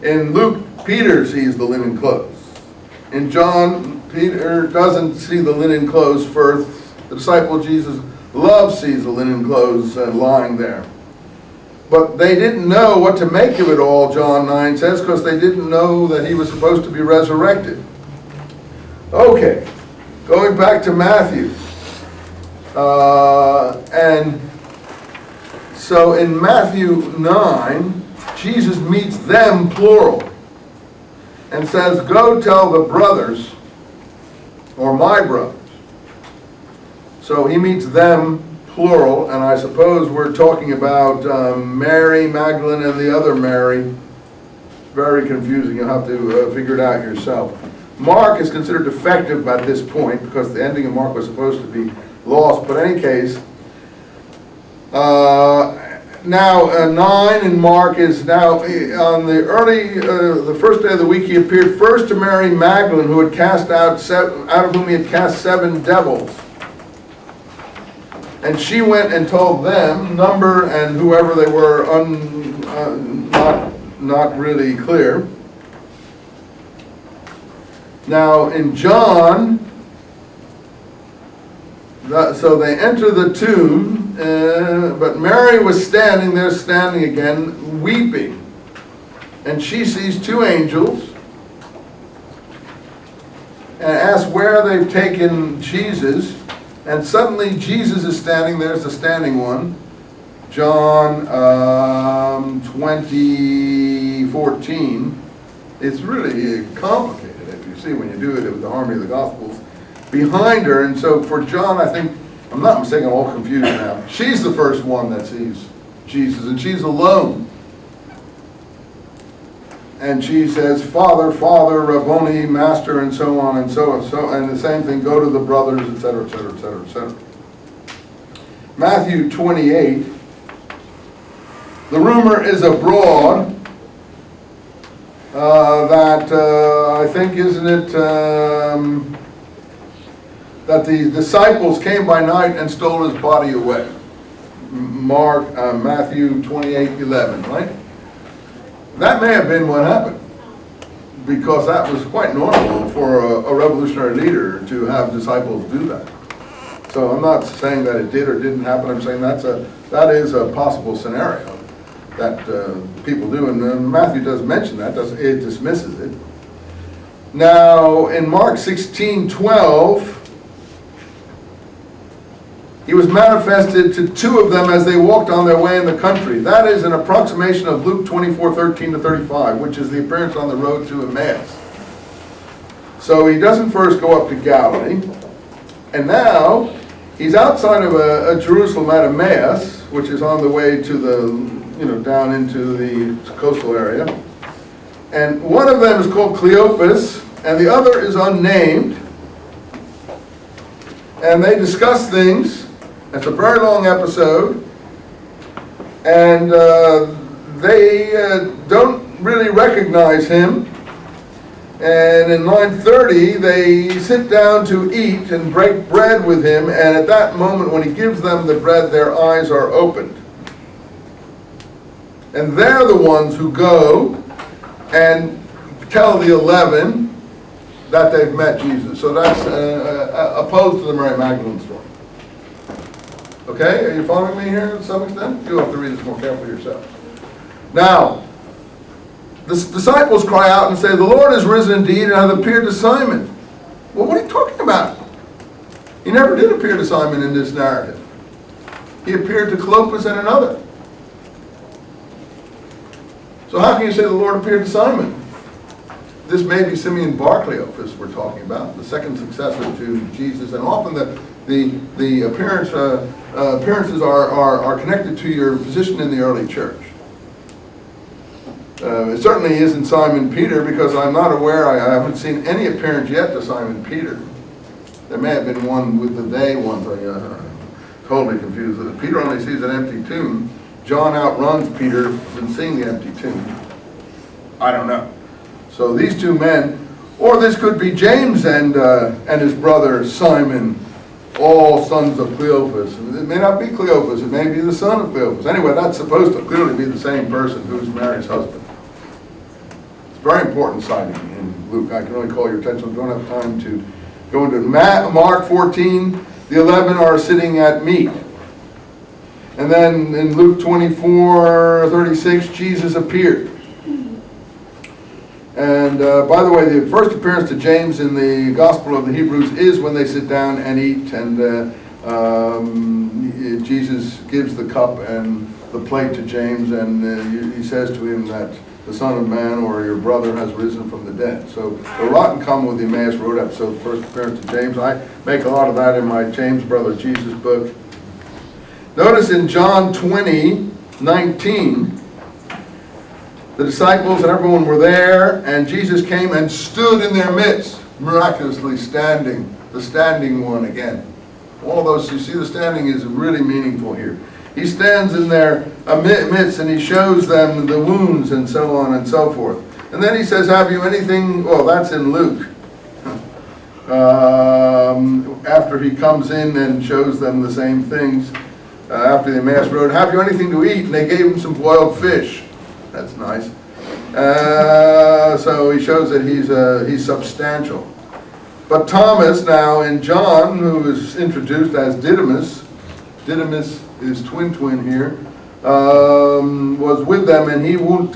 In Luke, Peter sees the linen clothes. In John, Peter doesn't see the linen clothes first. The disciple Jesus loves sees the linen clothes lying there. But they didn't know what to make of it all, John 9 says, because they didn't know that he was supposed to be resurrected. Okay, going back to Matthew. And so in Matthew 9, Jesus meets them, plural, and says, go tell the brothers, or my brothers. So he meets them, plural, and I suppose we're talking about Mary Magdalene and the other Mary. Very confusing. You'll have to figure it out yourself. Mark is considered defective by this point because the ending of Mark was supposed to be lost. But in any case, now 9 in Mark is now on the first day of the week. He appeared first to Mary Magdalene, who had cast out of whom he had cast 7 devils. And she went and told them, number and whoever they were, not really clear. Now in John, so they enter the tomb, but Mary was standing there, standing again, weeping. And she sees 2 angels and asks where they've taken Jesus. And suddenly Jesus is standing, there's the standing one. John 20:14. It's really complicated if you see when you do it with the Harmony of the Gospels. Behind her, and so for John, I think, I'm not mistaken, I'm all confused now. She's the first one that sees Jesus, and she's alone. And she says, Father, Father, Rabboni, Master, and so on, and so on, and the same thing, go to the brothers, etc., etc., etc., etc. Matthew 28, the rumor is abroad that, I think, isn't it, that the disciples came by night and stole his body away. Matthew 28:11, right? That may have been what happened, because that was quite normal for a revolutionary leader to have disciples do that. So I'm not saying that it did or didn't happen. I'm saying that is a possible scenario that people do, and Matthew does mention that. It dismisses it. Now in Mark 16:12. He was manifested to 2 of them as they walked on their way in the country. That is an approximation of Luke 24:13-35, which is the appearance on the road to Emmaus. So he doesn't first go up to Galilee, and now he's outside of Jerusalem at Emmaus, which is on the way to the, down into the coastal area. And one of them is called Cleopas, and the other is unnamed. And they discuss things. It's a very long episode, and they don't really recognize him. And in 9:30, they sit down to eat and break bread with him, and at that moment when he gives them the bread, their eyes are opened. And they're the ones who go and tell the 11 that they've met Jesus. So that's opposed to the Mary Magdalene story. Okay, are you following me here to some extent? You'll have to read this more carefully yourself. Now, the disciples cry out and say, the Lord is risen indeed and hath appeared to Simon. Well, what are you talking about? He never did appear to Simon in this narrative. He appeared to Cleopas and another. So how can you say the Lord appeared to Simon? This may be Simeon Bar Cleophas we're talking about, the second successor to Jesus, and often the appearances are connected to your position in the early church. It certainly isn't Simon Peter, because I'm not aware, I haven't seen any appearance yet to Simon Peter. There may have been one with the they ones. Totally confused with it. Peter only sees an empty tomb. John outruns Peter in seeing the empty tomb. I don't know. So these 2 men, or this could be James and his brother Simon, all sons of Cleophas. It may not be Cleophas, it may be the son of Cleophas. Anyway, that's supposed to clearly be the same person who's Mary's husband. Very important sighting in Luke. I can only call your attention. We don't have time to go into it. Mark 14, the 11 are sitting at meat. And then in Luke 24:36, Jesus appeared. And by the way, the first appearance to James in the Gospel of the Hebrews is when they sit down and eat, and Jesus gives the cup and the plate to James, and he says to him that the Son of Man, or your brother, has risen from the dead. So a lot in common with the Emmaus Road episode, first appearance to James. I make a lot of that in my James Brother Jesus book. Notice in John 20:19, the disciples and everyone were there, and Jesus came and stood in their midst, miraculously standing, the standing one again. All of those, you see, the standing is really meaningful here. He stands in their midst and he shows them the wounds and so on and so forth. And then he says, have you anything, well, that's in Luke. After he comes in and shows them the same things, after the Emmaus Road, have you anything to eat? And they gave him some boiled fish. That's nice. So he shows that he's substantial. But Thomas, now in John, who is introduced as Didymus is twin here, was with them, and he won't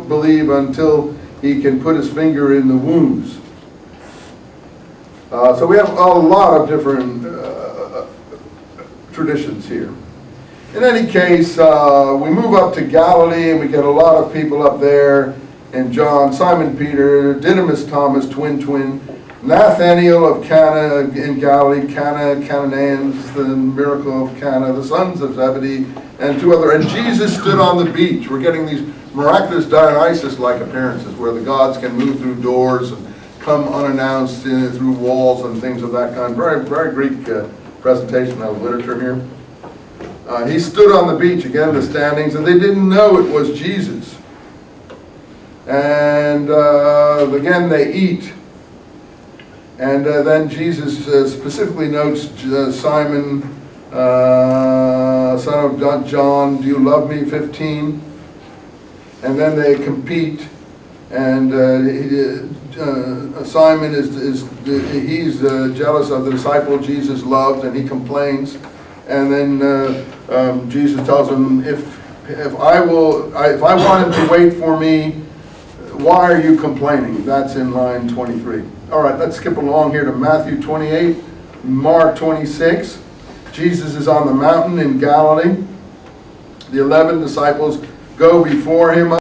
believe until he can put his finger in the wounds. So we have a lot of different traditions here. In any case, we move up to Galilee, and we get a lot of people up there in John. Simon Peter, Didymus Thomas, twin, Nathanael of Cana in Galilee, Canaanians, the miracle of Cana, the sons of Zebedee, and two other. And Jesus stood on the beach. We're getting these miraculous Dionysus-like appearances where the gods can move through doors and come unannounced through walls and things of that kind. Very, very Greek presentation of literature here. He stood on the beach, again, the standings, and they didn't know it was Jesus. And again, they eat. And then Jesus specifically notes Simon, son of John, do you love me? 15. And then they compete. And Simon he's jealous of the disciple Jesus loved, and he complains. And then Jesus tells him, if I want him to wait for me, why are you complaining? That's in line 23. All right, let's skip along here to Matthew 28, Mark 26. Jesus is on the mountain in Galilee. The 11 disciples go before him.